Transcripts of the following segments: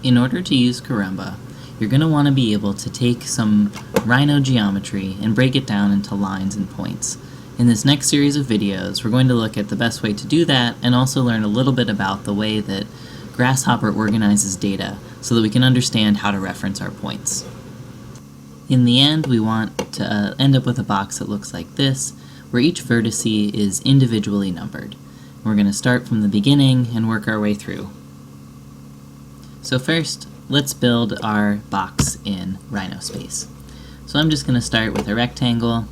In order to use Carumba, you're going to want to be able to take some Rhino geometry and break it down into lines and points. In this next series of videos, we're going to look at the best way to do that and also learn a little bit about the way that Grasshopper organizes data so that we can understand how to reference our points. In the end, we want to end up with a box that looks like this, where each vertex is individually numbered. We're going to start from the beginning and work our way through. So first, let's build our box in Rhino space. So I'm just going to start with a rectangle.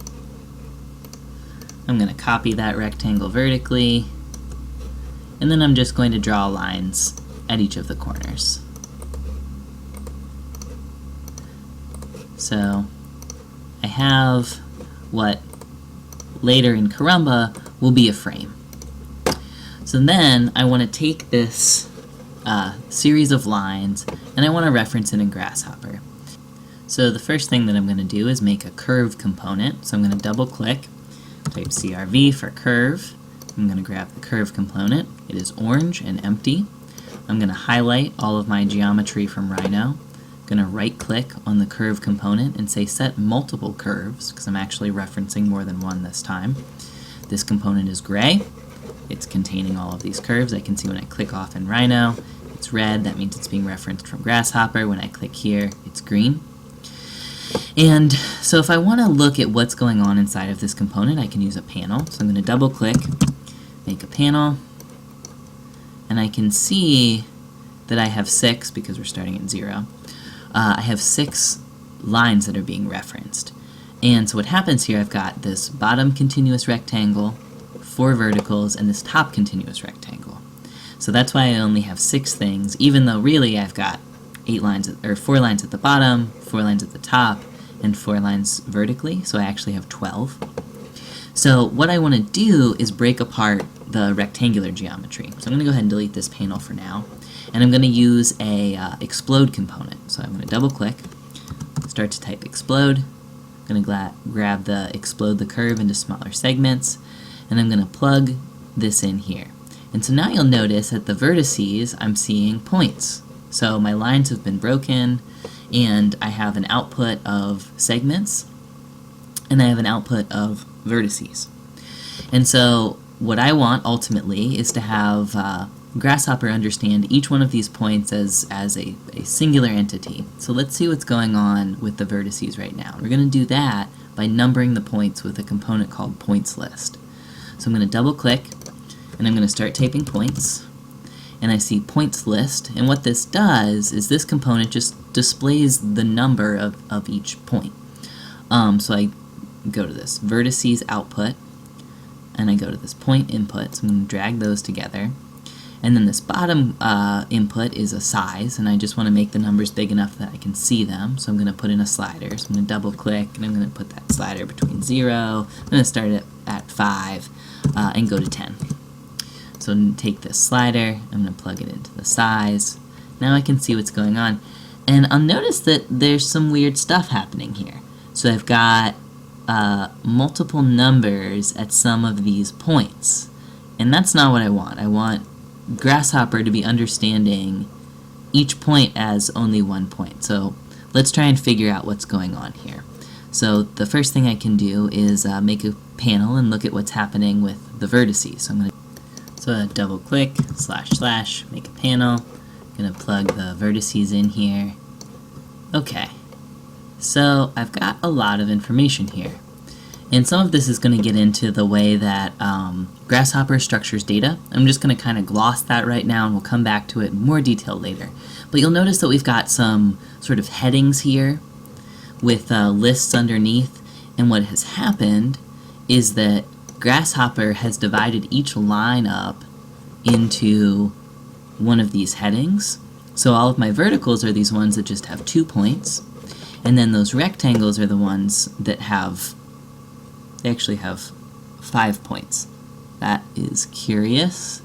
I'm going to copy that rectangle vertically, and then I'm just going to draw lines at each of the corners. So I have what later in Carumba will be a frame. So then I want to take this series of lines and I want to reference it in Grasshopper. So the first thing that I'm going to do is make a curve component. So I'm going to double click, type CRV for curve. I'm going to grab the curve component. It is orange and empty. I'm going to highlight all of my geometry from Rhino. I'm going to right click on the curve component and say set multiple curves, because I'm actually referencing more than one this time. This component is gray. It's containing all of these curves. I can see when I click off in Rhino, it's red. That means it's being referenced from Grasshopper. When I click here, it's green. And so if I want to look at what's going on inside of this component, I can use a panel. So I'm going to double click, make a panel, and I can see that I have 6, because we're starting at 0. I have 6 lines that are being referenced. And so what happens here, I've got this bottom continuous rectangle, 4 verticals, and this top continuous rectangle. So that's why I only have 6 things, even though really I've got 4 lines at the bottom, 4 lines at the top, and 4 lines vertically, so I actually have 12. So what I want to do is break apart the rectangular geometry. So I'm going to go ahead and delete this panel for now, and I'm going to use a explode component. So I'm going to double click, start to type explode. I'm going to grab the explode the curve into smaller segments, and I'm going to plug this in here. And so now you'll notice at the vertices I'm seeing points. So my lines have been broken, and I have an output of segments, and I have an output of vertices. And so what I want ultimately is to have Grasshopper understand each one of these points as a singular entity. So let's see what's going on with the vertices right now. We're going to do that by numbering the points with a component called points list. So I'm going to double click, and I'm going to start typing points, and I see points list, and what this does is this component just displays the number of each point. So I go to this vertices output, and I go to this point input, so I'm going to drag those together, and then this bottom input is a size, and I just want to make the numbers big enough that I can see them, so I'm going to put in a slider. So I'm going to double click, and I'm going to put that slider between 0, I'm going to start it at 5, and go to 10. So I'm going to take this slider, I'm going to plug it into the size. Now I can see what's going on. And I'll notice that there's some weird stuff happening here. So I've got multiple numbers at some of these points. And that's not what I want. I want Grasshopper to be understanding each point as only one point. So let's try and figure out what's going on here. So the first thing I can do is make a panel and look at what's happening with the vertices. So I'm going to double click, // make a panel. I'm going to plug the vertices in here. Okay, so I've got a lot of information here. And some of this is going to get into the way that Grasshopper structures data. I'm just going to kind of gloss that right now, and we'll come back to it in more detail later. But you'll notice that we've got some sort of headings here with lists underneath, and what has happened is that Grasshopper has divided each line up into one of these headings. So all of my verticals are these ones that just have 2 points, and then those rectangles are the ones that they actually have 5 points. That is curious.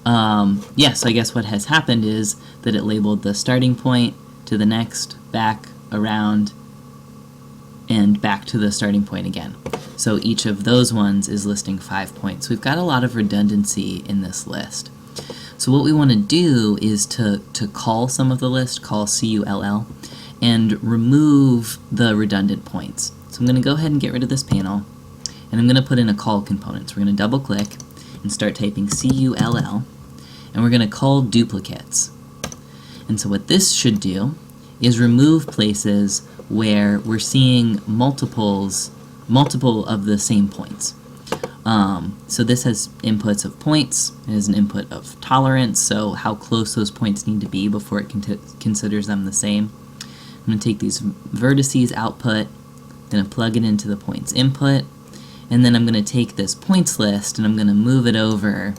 Yeah, so I guess what has happened is that it labeled the starting point to the next, back, around, and back to the starting point again. So each of those ones is listing 5 points. We've got a lot of redundancy in this list. So what we want to do is to call some of the list, call cull, and remove the redundant points. So I'm going to go ahead and get rid of this panel, and I'm going to put in a call component. So we're going to double click and start typing cull, and we're going to call duplicates. And so what this should do is remove places where we're seeing multiple of the same points. So this has inputs of points, it has an input of tolerance, so how close those points need to be before it considers them the same. I'm going to take these vertices output, going to plug it into the points input, and then I'm going to take this points list and I'm going to move it over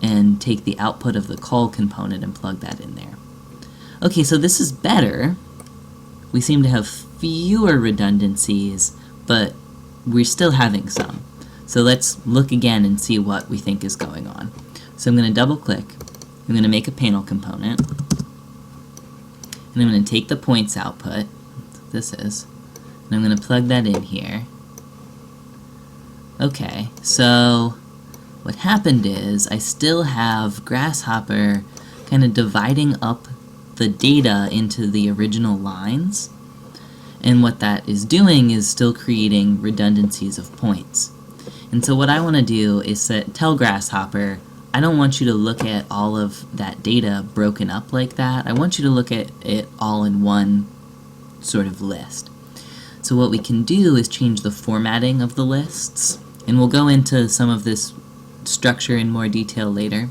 and take the output of the call component and plug that in there. Okay, so this is better. We seem to have fewer redundancies, but we're still having some. So let's look again and see what we think is going on. So I'm going to double click, I'm going to make a panel component, and I'm going to take the points output, that's what this is, and I'm going to plug that in here. Okay, so what happened is I still have Grasshopper kind of dividing up the data into the original lines, and what that is doing is still creating redundancies of points. And so what I want to do is tell Grasshopper, I don't want you to look at all of that data broken up like that. I want you to look at it all in one sort of list. So what we can do is change the formatting of the lists, and we'll go into some of this structure in more detail later.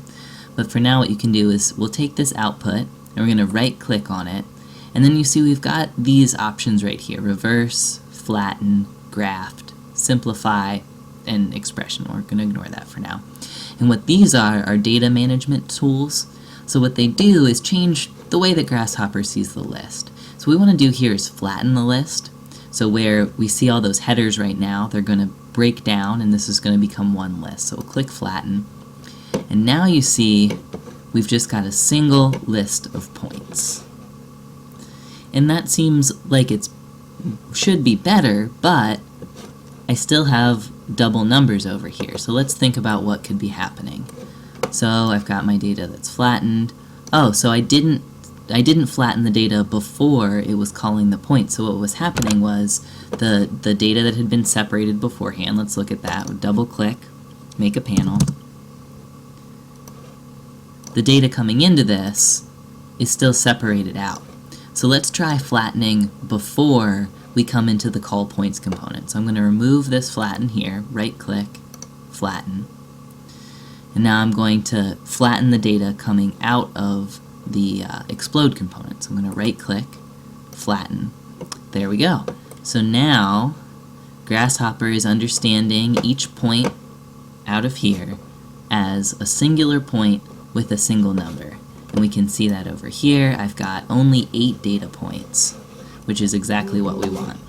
But for now what you can do is we'll take this output and we're going to right click on it, and then you see we've got these options right here: reverse, flatten, graft, simplify, and expression. We're going to ignore that for now. And what these are data management tools. So what they do is change the way that Grasshopper sees the list. So what we want to do here is flatten the list. So where we see all those headers right now, they're going to break down and this is going to become one list. So we'll click flatten, and now you see we've just got a single list of points. And that seems like it should be better, but I still have double numbers over here. So let's think about what could be happening. So I've got my data that's flattened. Oh, so I didn't flatten the data before it was calling the points. So what was happening was the data that had been separated beforehand, let's look at that, we'll double click, make a panel. The data coming into this is still separated out. So let's try flattening before we come into the call points component. So I'm going to remove this flatten here, right click, flatten, and now I'm going to flatten the data coming out of the explode component. So I'm going to right click, flatten. There we go. So now Grasshopper is understanding each point out of here as a singular point with a single number. And we can see that over here I've got only 8 data points, which is exactly what we want.